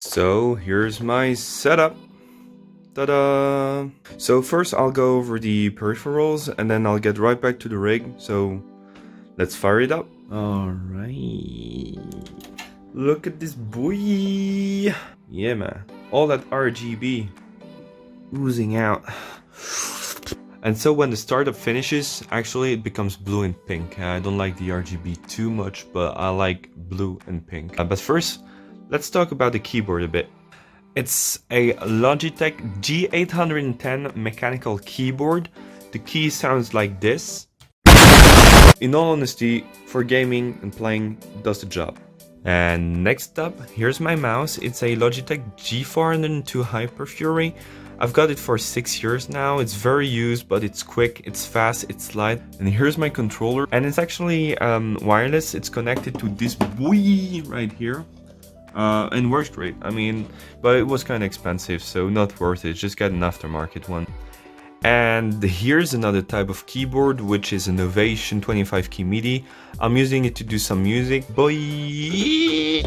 So here's my setup. Ta-da! So first I'll go over the peripherals and then I'll get right back to the rig. So let's fire it up. Alright. Look at this boy. Yeah, man. All that RGB oozing out. And so when the startup finishes, actually it becomes blue and pink. I don't like the RGB too much, but I like blue and pink. But first, let's talk about the keyboard a bit. It's a Logitech G810 mechanical keyboard. The key sounds like this. In all honesty, for gaming and playing, it does the job. And next up, here's my mouse. It's a Logitech G402 Hyperfury. I've got it for 6 years now. It's very used, but it's quick, it's fast, it's light. And here's my controller. And it's actually wireless. It's connected to this boy right here. And works great. I mean, but it was kind of expensive, so not worth it. Just get an aftermarket one. And here's another type of keyboard, which is an Ovation 25 key MIDI. I'm using it to do some music. Boy!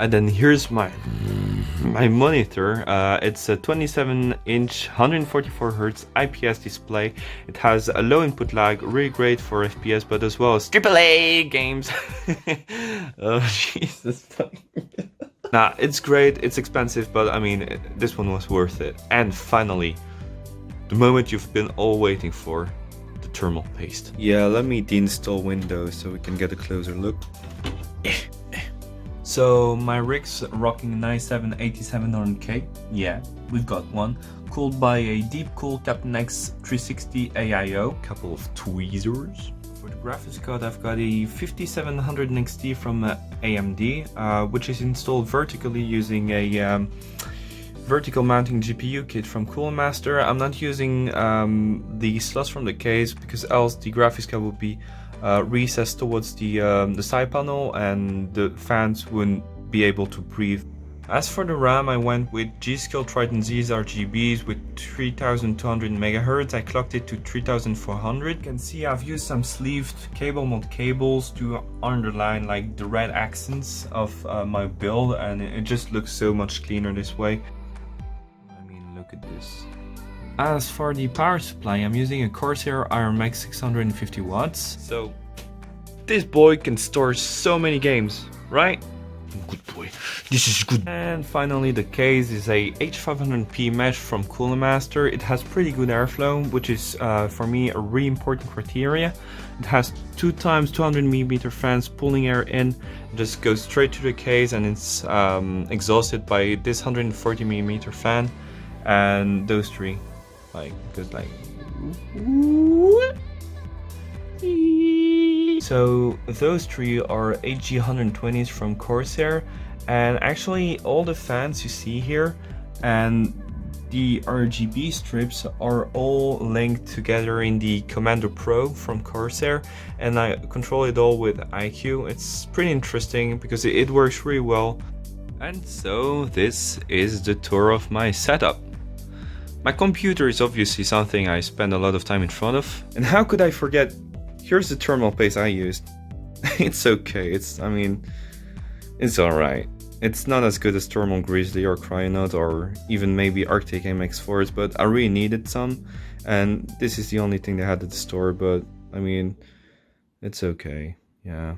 And then here's my monitor. It's a 27-inch 144Hz IPS display. It has a low input lag, really great for FPS, but as well as AAA games. Oh Jesus! Nah, it's great. It's expensive, but I mean, this one was worth it. And finally, the moment you've been all waiting for: the thermal paste. Yeah, let me deinstall Windows so we can get a closer look. So my rig's rocking 978700K, yeah, we've got one, cooled by a deep cool Captain X 360 AIO, couple of tweezers. For the graphics card I've got a 5700 XT from AMD, which is installed vertically using a vertical mounting GPU kit from Coolmaster. I'm not using the slots from the case because else the graphics card would be recessed towards the side panel and the fans wouldn't be able to breathe. As for the RAM, I went with G.Skill Triton Z's RGBs with 3200 MHz. I clocked it to 3400. You can see I've used some sleeved cable mode cables to underline like the red accents of my build, and it just looks so much cleaner this way. I mean, look at this. As for the power supply, I'm using a Corsair Iron Max 650 watts. So this boy can store so many games, right? Good boy, this is good. And finally, the case is a H500p mesh from Coolmaster. It has pretty good airflow, which is for me a really important criteria. It has 2x 200mm fans pulling air in, just goes straight to the case, and it's exhausted by this 140mm fan and those three. Like, because like, so those three are HG120s from Corsair, and actually all the fans you see here and the RGB strips are all linked together in the Commander Pro from Corsair, and I control it all with IQ. It's pretty interesting because it works really well. And so this is the tour of my setup. My computer is obviously something I spend a lot of time in front of. And how could I forget? Here's the thermal paste I used. It's okay, it's alright. It's not as good as Thermal Grizzly or Cryonaut or even maybe Arctic MX4s, but I really needed some. And this is the only thing they had at the store, but I mean, it's okay, yeah.